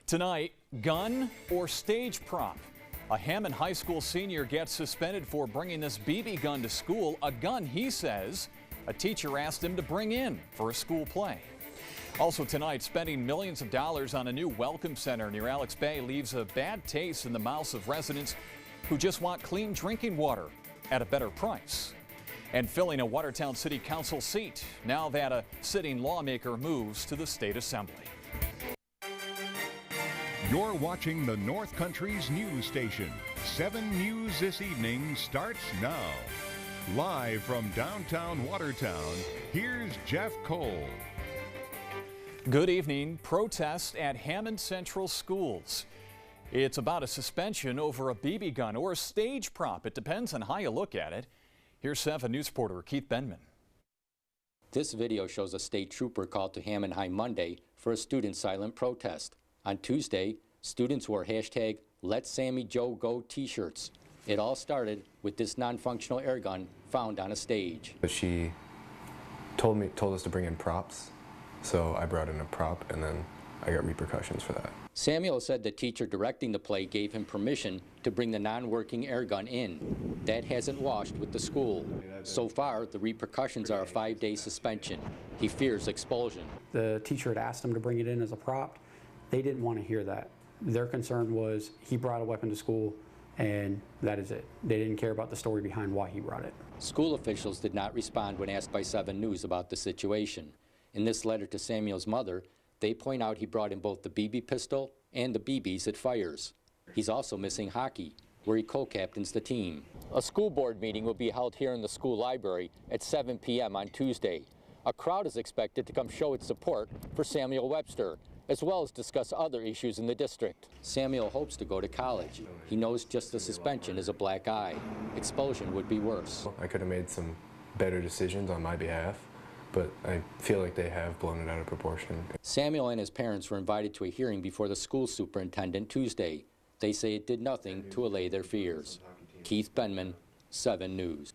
Tonight, gun or stage prop? A Hammond High School senior gets suspended for bringing this BB gun to school, a gun he says a teacher asked him to bring in for a school play. Also tonight, spending millions of dollars on a new welcome center near Alex Bay leaves a bad taste in the mouths of residents who just want clean drinking water at a better price. And filling a Watertown City Council seat now that a sitting lawmaker moves to the State Assembly. You're watching the North Country's news station. 7 News this evening starts now. Live from downtown Watertown, here's Jeff Cole. Good evening. Protest at Hammond Central Schools. It's about a suspension over a BB gun or a stage prop. It depends on how you look at it. Here's 7 News reporter Keith Benman. This video shows a state trooper called to Hammond High Monday for a student silent protest. On Tuesday, students wore hashtag Let Sammy Joe Go t-shirts. It all started with this non-functional air gun found on a stage. She told us to bring in props, so I brought in a prop and then I got repercussions for that. Samuel said the teacher directing the play gave him permission to bring the non-working air gun in. That hasn't washed with the school. So far, the repercussions are a 5-day suspension. He fears expulsion. The teacher had asked him to bring it in as a prop. They didn't want to hear that. Their concern was he brought a weapon to school and that is it. They didn't care about the story behind why he brought it. School officials did not respond when asked by 7 News about the situation. In this letter to Samuel's mother, they point out he brought in both the BB pistol and the BBs it fires. He's also missing hockey, where he co-captains the team. A school board meeting will be held here in the school library at 7 p.m. on Tuesday. A crowd is expected to come show its support for Samuel Webster, as well as discuss other issues in the district. Samuel hopes to go to college. He knows just the suspension is a black eye. Expulsion would be worse. I could have made some better decisions on my behalf, but I feel like they have blown it out of proportion. Samuel and his parents were invited to a hearing before the school superintendent Tuesday. They say it did nothing to allay their fears. Keith Benman, 7 News.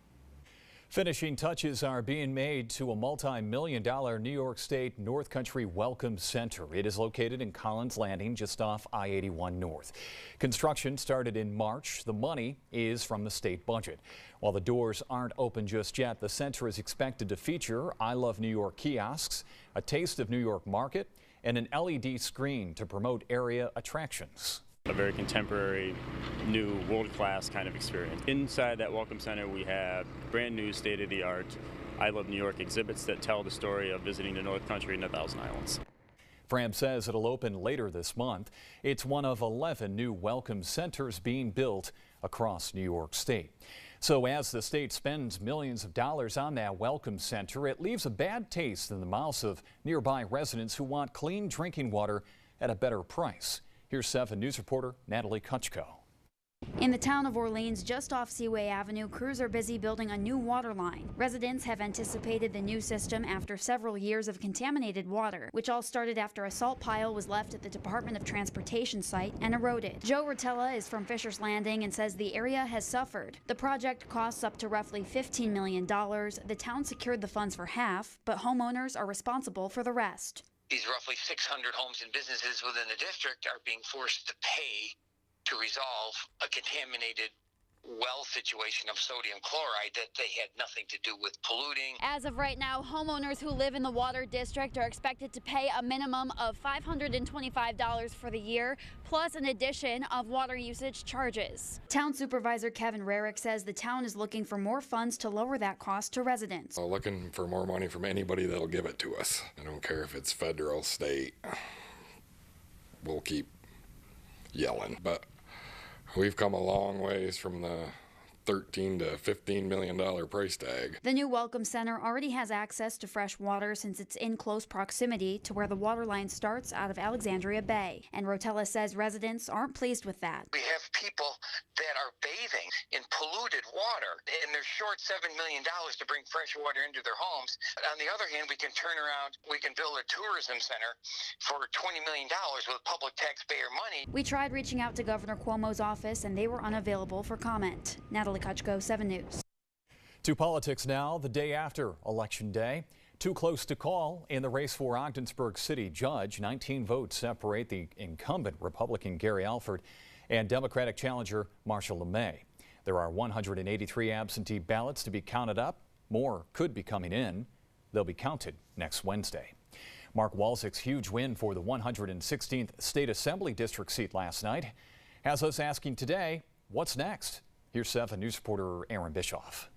Finishing touches are being made to a multi-million-dollar New York State North Country Welcome Center. It is located in Collins Landing, just off I-81 North. Construction started in March. The money is from the state budget. While the doors aren't open just yet, the center is expected to feature I Love New York kiosks, a Taste of New York market, and an LED screen to promote area attractions. A very contemporary, new, world-class kind of experience. Inside that Welcome Center, we have brand new, state-of-the-art I Love New York exhibits that tell the story of visiting the North Country and the Thousand Islands. Fram says it'll open later this month. It's one of 11 new welcome centers being built across New York State. So as the state spends millions of dollars on that welcome center, it leaves a bad taste in the mouths of nearby residents who want clean drinking water at a better price. Here's 7 News reporter Natalie Kutchko. In the town of Orleans, just off Seaway Avenue, crews are busy building a new water line. Residents have anticipated the new system after several years of contaminated water, which all started after a salt pile was left at the Department of Transportation site and eroded. Joe Rotella is from Fisher's Landing and says the area has suffered. The project costs up to roughly $15 million. The town secured the funds for half, but homeowners are responsible for the rest. These roughly 600 homes and businesses within the district are being forced to pay to resolve a contaminated well situation of sodium chloride that they had nothing to do with polluting. As of right now, homeowners who live in the water district are expected to pay a minimum of $525 for the year, plus an addition of water usage charges. Town Supervisor Kevin Rarick says the town is looking for more funds to lower that cost to residents. Looking for more money from anybody that'll give it to us. I don't care if it's federal, state. We'll keep yelling, but we've come a long ways from the $13 to $15 million price tag. The new Welcome Center already has access to fresh water since it's in close proximity to where the water line starts out of Alexandria Bay. And Rotella says residents aren't pleased with that. We have people that are bathing in polluted water, and they're short $7 million to bring fresh water into their homes. On the other hand, we can turn around, we can build a tourism center for $20 million with public taxpayer money. We tried reaching out to Governor Cuomo's office, and they were unavailable for comment. Natalie Kutchko, 7 News. To politics now, the day after Election Day. Too close to call in the race for Ogdensburg City Judge. 19 votes separate the incumbent Republican Gary Alford and Democratic challenger Marshall LeMay. There are 183 absentee ballots to be counted up. More could be coming in. They'll be counted next Wednesday. Mark Walczyk's huge win for the 116th State Assembly District seat last night has us asking today, what's next? Here's 7 News reporter Aaron Bischoff.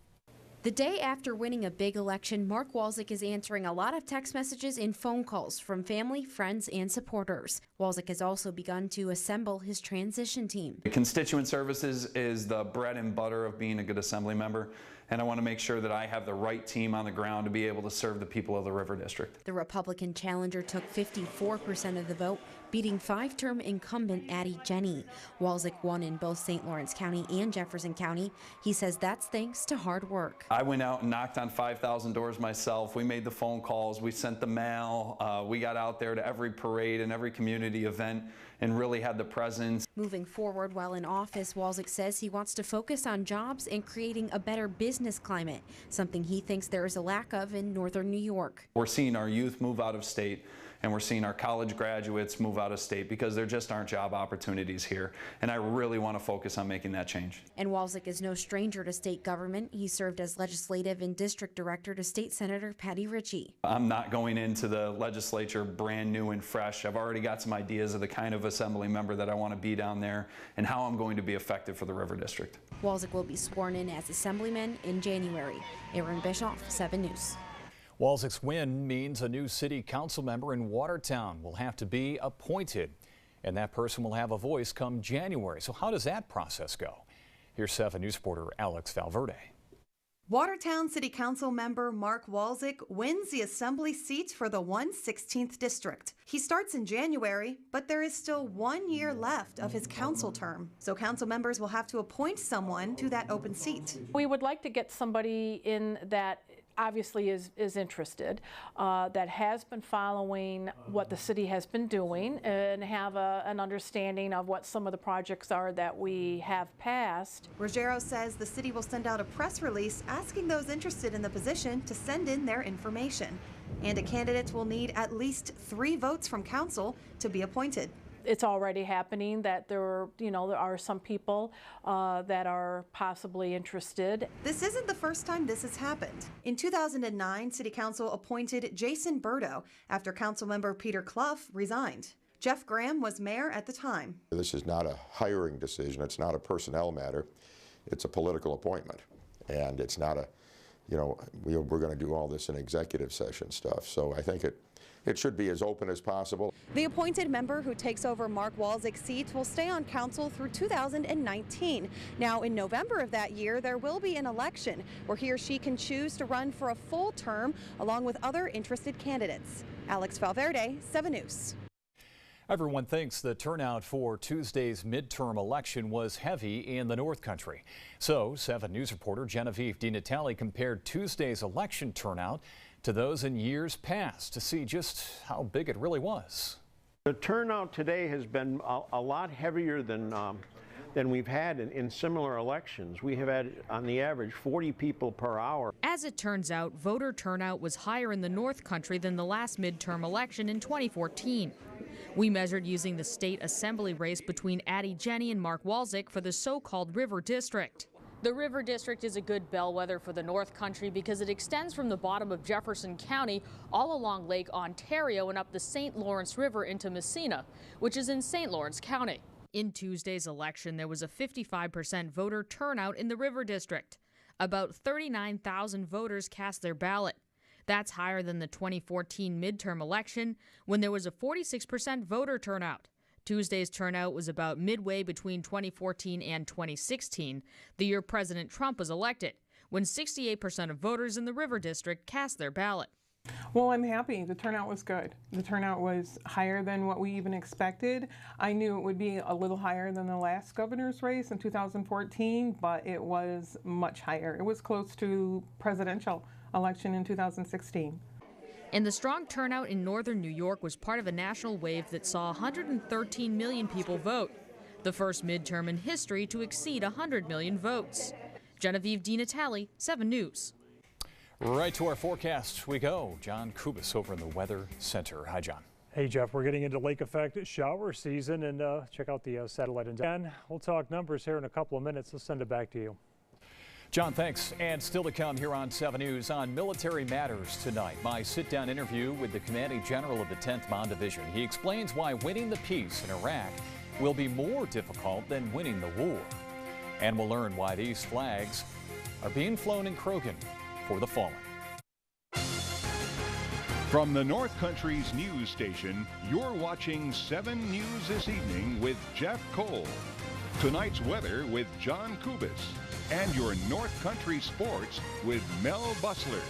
The day after winning a big election, Mark Walczyk is answering a lot of text messages and phone calls from family, friends, and supporters. Walczyk has also begun to assemble his transition team. Constituent services is the bread and butter of being a good assembly member, and I want to make sure that I have the right team on the ground to be able to serve the people of the River District. The Republican challenger took 54% of the vote, beating 5-term incumbent Addie Jenney. Walczyk won in both St. Lawrence County and Jefferson County. He says that's thanks to hard work. I went out and knocked on 5,000 doors myself. We made the phone calls, we sent the mail, we got out there to every parade and every community event and really had the presence. Moving forward while in office, Walczyk says he wants to focus on jobs and creating a better business climate, something he thinks there is a lack of in northern New York. We're seeing our youth move out of state, and we're seeing our college graduates move out of state because there just aren't job opportunities here, and I really want to focus on making that change. And Walczyk is no stranger to state government. He served as legislative and district director to State Senator Patty Ritchie. I'm not going into the legislature brand new and fresh. I've already got some ideas of the kind of assembly member that I want to be down there and how I'm going to be effective for the River District. Walczyk will be sworn in as assemblyman in January. Aaron Bischoff, 7 News. Walczyk's win means a new city council member in Watertown will have to be appointed, and that person will have a voice come January. So how does that process go? Here's 7 News reporter Alex Valverde. Watertown City Council member Mark Walczyk wins the assembly seat for the 116th district. He starts in January, but there is still 1 year left of his council term. So council members will have to appoint someone to that open seat. We would like to get somebody in that obviously is interested, that has been following what the city has been doing and have an understanding of what some of the projects are that we have passed. Ruggiero says the city will send out a press release asking those interested in the position to send in their information. And a candidate will need at least 3 votes from council to be appointed. It's already happening that there are some people that are possibly interested. This isn't the first time this has happened. In 2009, City Council appointed Jason Burdo after Councilmember Peter Clough resigned. Jeff Graham was mayor at the time. This is not a hiring decision. It's not a personnel matter. It's a political appointment. And it's not a, we're going to do all this in executive session stuff. So I think it should be as open as possible. The appointed member who takes over Mark Walczyk's seat will stay on council through 2019. Now, in November of that year, there will be an election where he or she can choose to run for a full term along with other interested candidates. Alex Valverde, 7 News. Everyone thinks the turnout for Tuesday's midterm election was heavy in the North Country. So, 7 News reporter Genevieve DiNatale compared Tuesday's election turnout to those in years past to see just how big it really was. The turnout today has been a lot heavier than we've had in similar elections. We have had, on the average, 40 people per hour. As it turns out, voter turnout was higher in the North Country than the last midterm election in 2014. We measured using the state assembly race between Addie Jenney and Mark Walczyk for the so-called River District. The River District is a good bellwether for the North Country because it extends from the bottom of Jefferson County all along Lake Ontario and up the St. Lawrence River into Messina, which is in St. Lawrence County. In Tuesday's election, there was a 55% voter turnout in the River District. About 39,000 voters cast their ballot. That's higher than the 2014 midterm election, when there was a 46% voter turnout. Tuesday's turnout was about midway between 2014 and 2016, the year President Trump was elected, when 68% of voters in the River District cast their ballot. Well, I'm happy. The turnout was good. The turnout was higher than what we even expected. I knew it would be a little higher than the last governor's race in 2014, but it was much higher. It was close to presidential election in 2016. And the strong turnout in northern New York was part of a national wave that saw 113 million people vote, the first midterm in history to exceed 100 million votes. Genevieve DiNatale, 7 News. Right to our forecast we go. John Kubis over in the Weather Center. Hi, John. Hey, Jeff, we're getting into lake effect shower season, and check out the satellite. And we'll talk numbers here in a couple of minutes. Let's send it back to you. John, thanks. And still to come here on 7 News on Military Matters tonight. My sit-down interview with the Commanding General of the 10th Mon Division. He explains why winning the peace in Iraq will be more difficult than winning the war. And we'll learn why these flags are being flown in Croghan for the fallen. From the North Country's news station, you're watching 7 News this evening with Jeff Cole. Tonight's weather with John Kubis. And your North Country sports with Mel Bussler.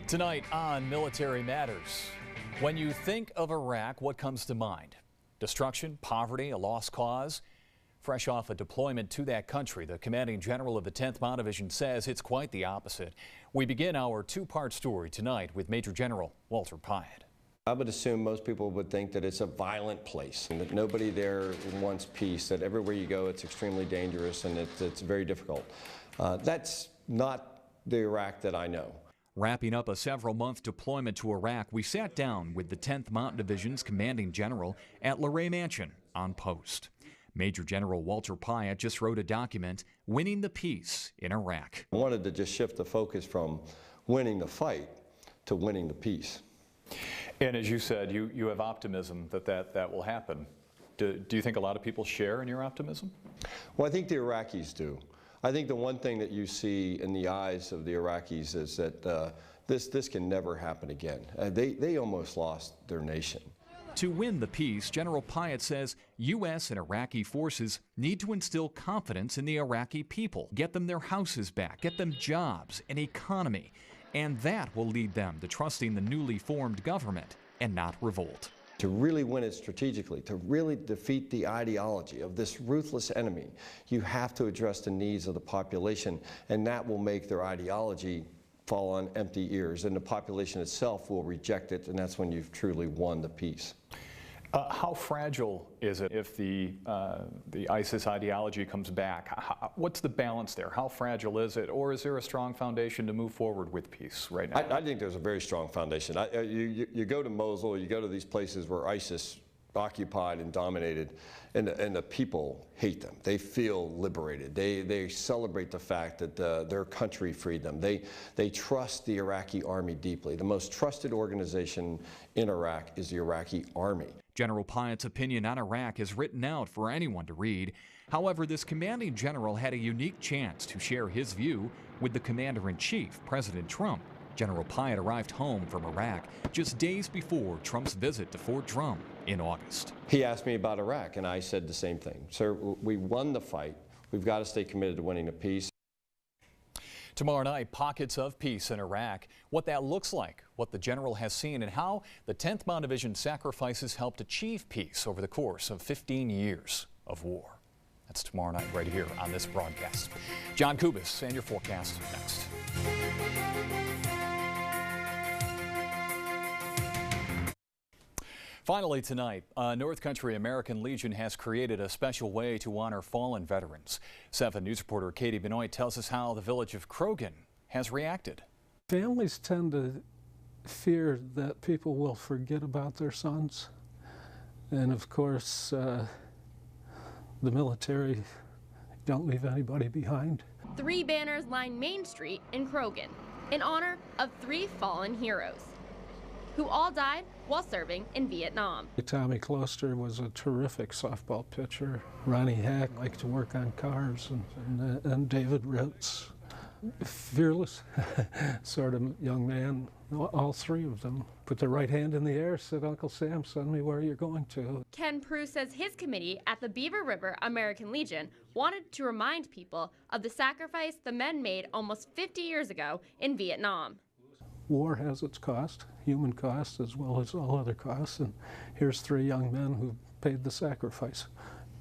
Tonight on Military Matters. When you think of Iraq, what comes to mind? Destruction, poverty, a lost cause? Fresh off a deployment to that country, the Commanding General of the 10th Mon Division says it's quite the opposite. We begin our two-part story tonight with Major General Walter Pyatt. I would assume most people would think that it's a violent place and that nobody there wants peace, that everywhere you go it's extremely dangerous and it's very difficult. That's not the Iraq that I know. Wrapping up a several-month deployment to Iraq, we sat down with the 10th Mountain Division's Commanding General at Luray Mansion on post. Major General Walter Pyatt just wrote a document, Winning the Peace in Iraq. I wanted to just shift the focus from winning the fight to winning the peace. And as you said, you have optimism that will happen. Do you think a lot of people share in your optimism? Well, I think the Iraqis do. I think the one thing that you see in the eyes of the Iraqis is that this can never happen again. They almost lost their nation. To win the peace, General Pyatt says U.S. and Iraqi forces need to instill confidence in the Iraqi people, get them their houses back, get them jobs, an economy. And that will lead them to trusting the newly formed government and not revolt. To really win it strategically, to really defeat the ideology of this ruthless enemy, you have to address the needs of the population, and that will make their ideology fall on empty ears, and the population itself will reject it, and that's when you've truly won the peace. How fragile is it if the ISIS ideology comes back? What's the balance there? How fragile is it? Or is there a strong foundation to move forward with peace right now? I think there's a very strong foundation. You go to Mosul, you go to these places where ISIS occupied and dominated, and the people hate them. They feel liberated. They celebrate the fact that their country freed them. They trust the Iraqi army deeply. The most trusted organization in Iraq is the Iraqi army. General Pyatt's opinion on Iraq is written out for anyone to read. However, this commanding general had a unique chance to share his view with the commander-in-chief, President Trump. General Pyatt arrived home from Iraq just days before Trump's visit to Fort Drum in August. He asked me about Iraq, and I said the same thing. Sir, we won the fight. We've got to stay committed to winning the peace. Tomorrow night, pockets of peace in Iraq, what that looks like, what the general has seen, and how the 10th Mountain Division sacrifices helped achieve peace over the course of 15 years of war. That's tomorrow night right here on this broadcast. John Kubis and your forecast next. Finally tonight, North Country American Legion has created a special way to honor fallen veterans. 7 News reporter Katie Benoit tells us how the village of Croghan has reacted. Families tend to fear that people will forget about their sons. And of course, the military don't leave anybody behind. 3 banners line Main Street in Croghan in honor of 3 fallen heroes who all died while serving in Vietnam. Tommy Closter was a terrific softball pitcher. Ronnie Hack liked to work on cars, and David Ritz, fearless sort of young man. All 3 of them put their right hand in the air, said, "Uncle Sam, send me where you're going to." Ken Prue says his committee at the Beaver River American Legion wanted to remind people of the sacrifice the men made almost 50 years ago in Vietnam. War has its cost, human cost as well as all other costs, and here's 3 young men who paid the sacrifice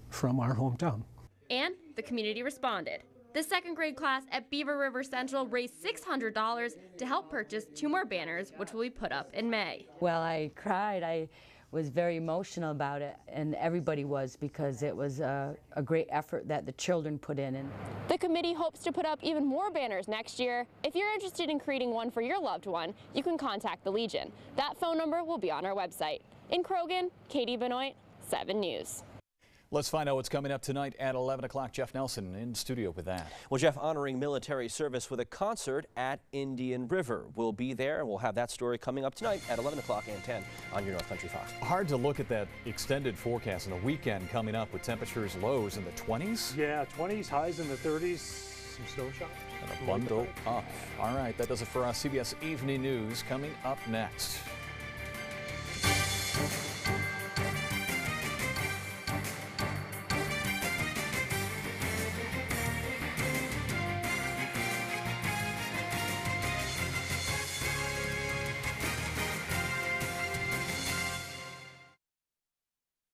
from our hometown. And the community responded. The 2nd grade class at Beaver River Central raised $600 to help purchase 2 more banners, which will be put up in May. Well, I cried. I was very emotional about it, and everybody was, because it was a great effort that the children put in. And the committee hopes to put up even more banners next year. If you're interested in creating one for your loved one, you can contact the Legion. That phone number will be on our website. In Croghan, Katie Benoit, 7 News. Let's find out what's coming up tonight at 11 o'clock. Jeff Nelson in studio with that. Well, Jeff, honoring military service with a concert at Indian River. We'll be there, and we'll have that story coming up tonight at 11 o'clock and 10 on your North Country 5. Hard to look at that extended forecast in the weekend coming up with temperatures lows in the 20s. Yeah, 20s, highs in the 30s, some snow showers. And a bundle up. All right, that does it for us. CBS Evening News coming up next.